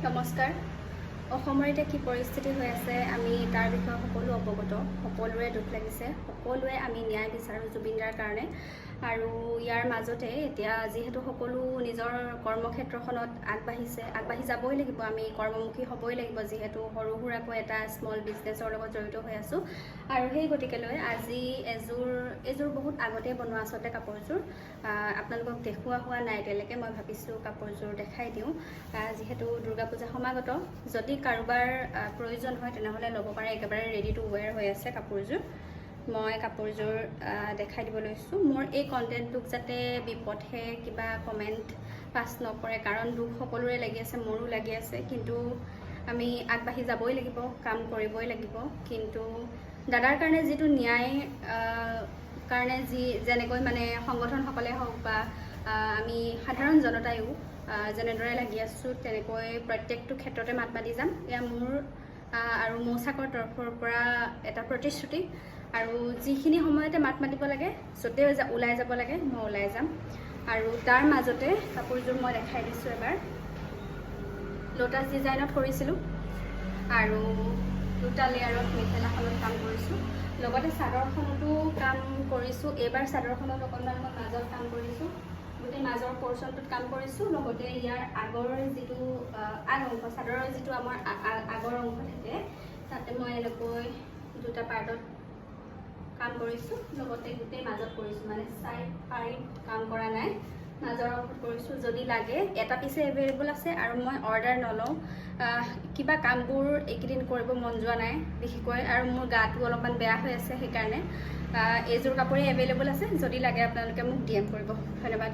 নমস্কাৰ। অসমৰ এতিয়া কি পৰিস্থিতি হৈ আছে আমি তাৰ বিষয়ে সকলো অৱগত, সকলোৰে দুখ লাগিছে, সকলোৱে আমি ন্যায় বিচাৰোঁ জুবিনদাৰ কাৰণে। আৰু ইয়াৰ মাজতে এতিয়া যিহেতু সকলো নিজৰ কৰ্মক্ষেত্ৰখনত আগবাঢ়ি যাবই লাগিব, আমি কৰ্মমুখী হ'বই লাগিব, যিহেতু সৰু সুৰাকৈ এটা স্মল বিজনেছৰ লগত জড়িত হৈ আছোঁ। আৰু সেই গতিকেলৈ আজি এযোৰ বহুত আগতে বনোৱা আচলতে কাপোৰযোৰ আপোনালোকক দেখুওৱা হোৱা নাই এতিয়ালৈকে। মই ভাবিছোঁ কাপোৰযোৰ দেখাই দিওঁ, যিহেতু দুৰ্গা পূজা সমাগত। যদি কাৰোবাৰ প্ৰয়োজন হয় তেনেহ'লে ল'ব পাৰে, একেবাৰে ৰেডি টু ৱেৰ হৈ আছে কাপোৰযোৰ। মই কাপোৰযোৰ দেখাই দিব লৈছোঁ। মোৰ এই কণ্টেণ্টটোক যাতে বিপথে কিবা কমেণ্ট পাছ নকৰে, কাৰণ দুখ সকলোৰে লাগি আছে, মোৰো লাগি আছে, কিন্তু আমি আগবাঢ়ি যাবই লাগিব, কাম কৰিবই লাগিব। কিন্তু দাদাৰ কাৰণে যিটো ন্যায় কাৰণে যেনেকৈ মানে সংগঠনসকলে হওক বা আমি সাধাৰণ জনতায়ো যেনেদৰে লাগি আছোঁ, তেনেকৈ প্ৰত্যেকটো ক্ষেত্ৰতে মাত মাতি যাম। এয়া মোৰ আৰু মৌচাকৰ তৰফৰ পৰা এটা প্ৰতিশ্ৰুতি। আৰু যিখিনি সময়তে মাত মাতিব লাগে, য'তে ওলাই যাব লাগে, মই ওলাই যাম। আৰু তাৰ মাজতে কাপোৰযোৰ মই দেখাই দিছোঁ এবাৰ। লোটাছ ডিজাইনত কৰিছিলোঁ আৰু দুটা লেয়াৰত মেখেলাখনত কাম কৰিছোঁ, লগতে চাদৰখনতো কাম কৰিছোঁ। এইবাৰ চাদৰখনত অকণমান মই মাজত কাম কৰিছোঁ, গোটেই মাজৰ পৰ্চনটোত কাম কৰিছোঁ। লগতে ইয়াৰ আগৰ যিটো আগ অংশ, চাদৰৰ যিটো আমাৰ আগৰ অংশ থাকে, তাতে মই এনেকৈ দুটা পাৰ্টত কাম কৰিছোঁ। লগতে গোটেই মাজত কৰিছোঁ, মানে চাইড পাৰিত কাম কৰা নাই, মাজৰ অংশত কৰিছোঁ। যদি লাগে, এটা পিছে এভেইলেবল আছে আৰু মই অৰ্ডাৰ নলওঁ। কিবা কামবোৰ এইকেইদিন কৰিব মন যোৱা নাই বিশেষকৈ, আৰু মোৰ গাটো অলপমান বেয়া হৈ আছে, সেইকাৰণে এইযোৰ কাপোৰেই এভেইলেবল আছে। যদি লাগে আপোনালোকে মোক DM কৰিব। ধন্যবাদ।